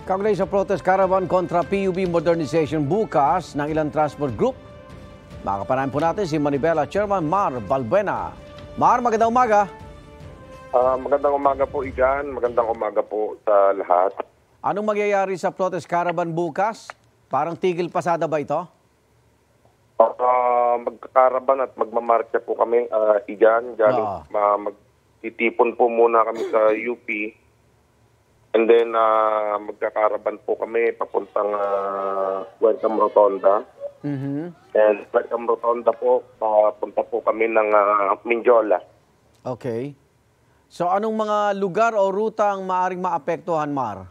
Kaugnay sa protest caravan kontra PUB modernization bukas ng ilang transport group. Makakapanayan po natin si Manibela Chairman Mar Balbuena. Mar, magandang umaga. Magandang umaga po, Igan. Magandang umaga po sa lahat. Anong mangyayari sa protest caravan bukas? Parang tigil pasada ba ito? Magkakaraban at magmamarcha po kami, Igan. Magtitipon po muna kami sa UP. And then, magkakaraban po kami papuntang Welcome Rotonda. And Welcome Rotonda po, papunta po kami ng Mindiola. Okay. So, anong mga lugar o ruta ang maaring maapektuhan, Mar?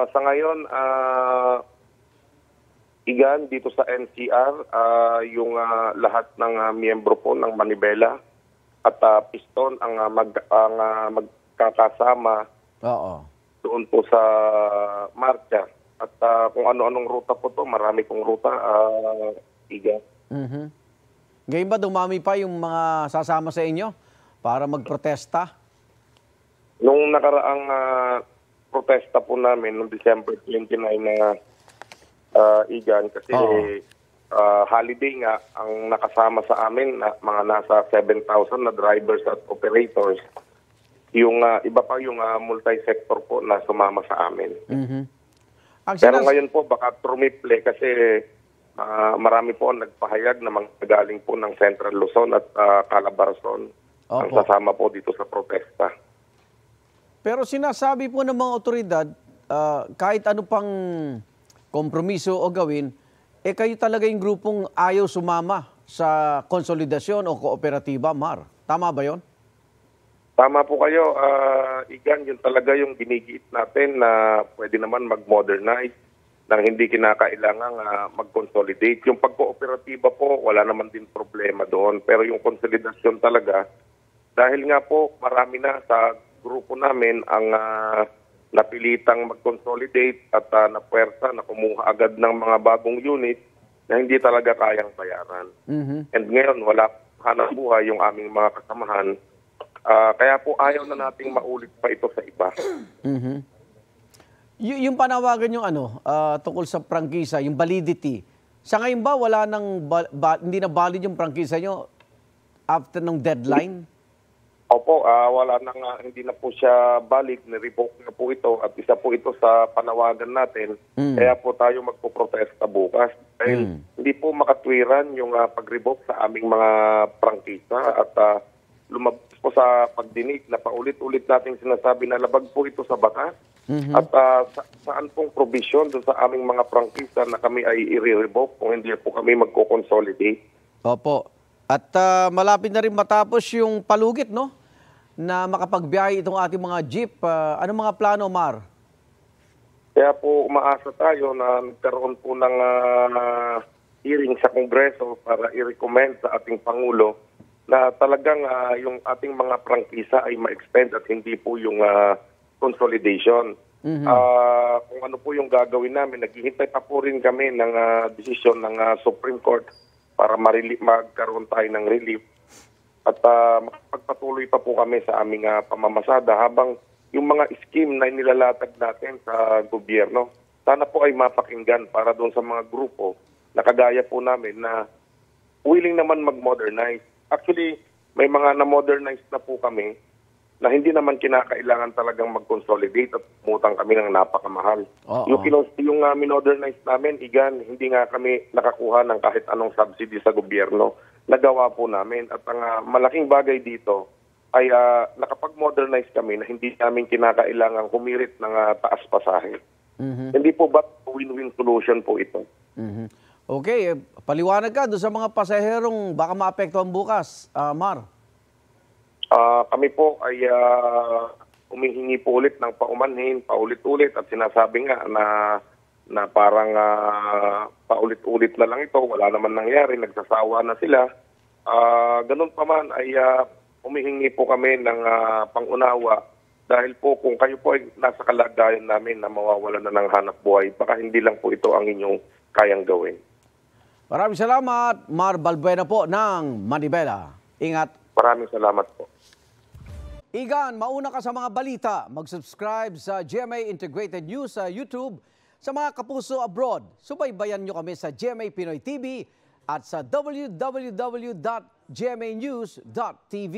Sa ngayon, Igan, dito sa NCR, yung lahat ng miyembro po ng Manibela at Piston ang magkakasama doon po sa marcha. At kung ano-anong ruta po to, marami pong ruta, Igan. Ngayon ba dumami pa yung mga sasama sa inyo para magprotesta? Nung nakaraang protesta po namin, noong December 29 na Igan, kasi holiday nga ang nakasama sa amin na mga nasa 7,000 na drivers at operators. Yung iba pa yung multi-sector po na sumama sa amin. Pero ngayon po baka trumiple kasi marami po ang nagpahayag na galing po ng Central Luzon at Calabarzon ang sasama po dito sa protesta. Pero sinasabi po ng mga otoridad, kahit ano pang kompromiso o gawin, kayo talaga yung grupong ayaw sumama sa konsolidasyon o kooperatiba, Mar. Tama ba yon? Tama po kayo, Igan, yun talaga yung ginigiit natin na pwede naman mag-modernize nang hindi kinakailangang mag-consolidate. Yung pagkooperatiba po, wala naman din problema doon. Pero yung konsolidasyon talaga, dahil nga po marami na sa grupo namin ang napilitang mag-consolidate at napuwersa na kumuha agad ng mga bagong unit na hindi talaga kayang bayaran. And ngayon, wala hanap buhay yung aming mga kasamahan. Kaya po ayaw na nating maulit pa ito sa iba. Yung panawagan yung tungkol sa prangkisa, yung validity. Sa ngayon ba wala nang hindi na valid yung prangkisa nyo after ng deadline? Opo, wala nang hindi na po siya valid, ni-revoke na po ito at isa po ito sa panawagan natin. Kaya po tayo magpo-protesta bukas. Dahil hindi po makatwiran yung pag-revoke sa aming mga prangkisa at lumabas po sa pagdinig na paulit-ulit nating sinasabi na labag po ito sa batas. At saan pong provision doon sa aming mga prangkisa na kami ay i-revoke kung hindi po kami magko-consolidate. Opo. At malapit na rin matapos yung palugit, no? Na makapagbiyahe itong ating mga jeep. Anong mga plano, Mar? Kaya po umaasa tayo na nagkaroon po ng hearing sa Kongreso para i-recommend sa ating Pangulo na talagang yung ating mga prangkisa ay ma-extend at hindi po yung consolidation. Kung ano po yung gagawin namin, naghihintay pa po rin kami ng desisyon ng Supreme Court para magkaroon tayo ng relief. At magpatuloy pa po kami sa aming pamamasada habang yung mga scheme na nilalatag natin sa gobyerno, sana po ay mapakinggan para doon sa mga grupo na kagaya po namin na willing naman mag-modernize. Actually, may mga na-modernize na po kami na hindi naman kinakailangan talagang mag-consolidate at umutang kami ng napakamahal. Yung modernize namin, Igan, hindi nga kami nakakuha ng kahit anong subsidy sa gobyerno. Nagawa po namin. At ang malaking bagay dito ay nakapag-modernize kami na hindi namin kinakailangan humirit ng taas pasahe. Hindi po ba win-win solution po ito? Okay, paliwanag ka doon sa mga pasaherong baka maapektuhan bukas, Mar. Kami po ay humihingi po ulit ng paumanhin, paulit-ulit at sinasabi nga na parang paulit-ulit na lang ito, wala naman nangyari, nagsasawa na sila. Ganun pa man ay humihingi po kami ng pangunawa dahil po kung kayo po ay nasa kalagayan namin na mawawalan na ng hanap buhay, baka hindi lang po ito ang inyong kayang gawin. Maraming salamat, Mar Balbuena po ng Manibela. Ingat. Maraming salamat po. Igan, mauna ka sa mga balita. Mag-subscribe sa GMA Integrated News sa YouTube. Sa mga kapuso abroad, subaybayan nyo kami sa GMA Pinoy TV at sa www.gmanews.tv.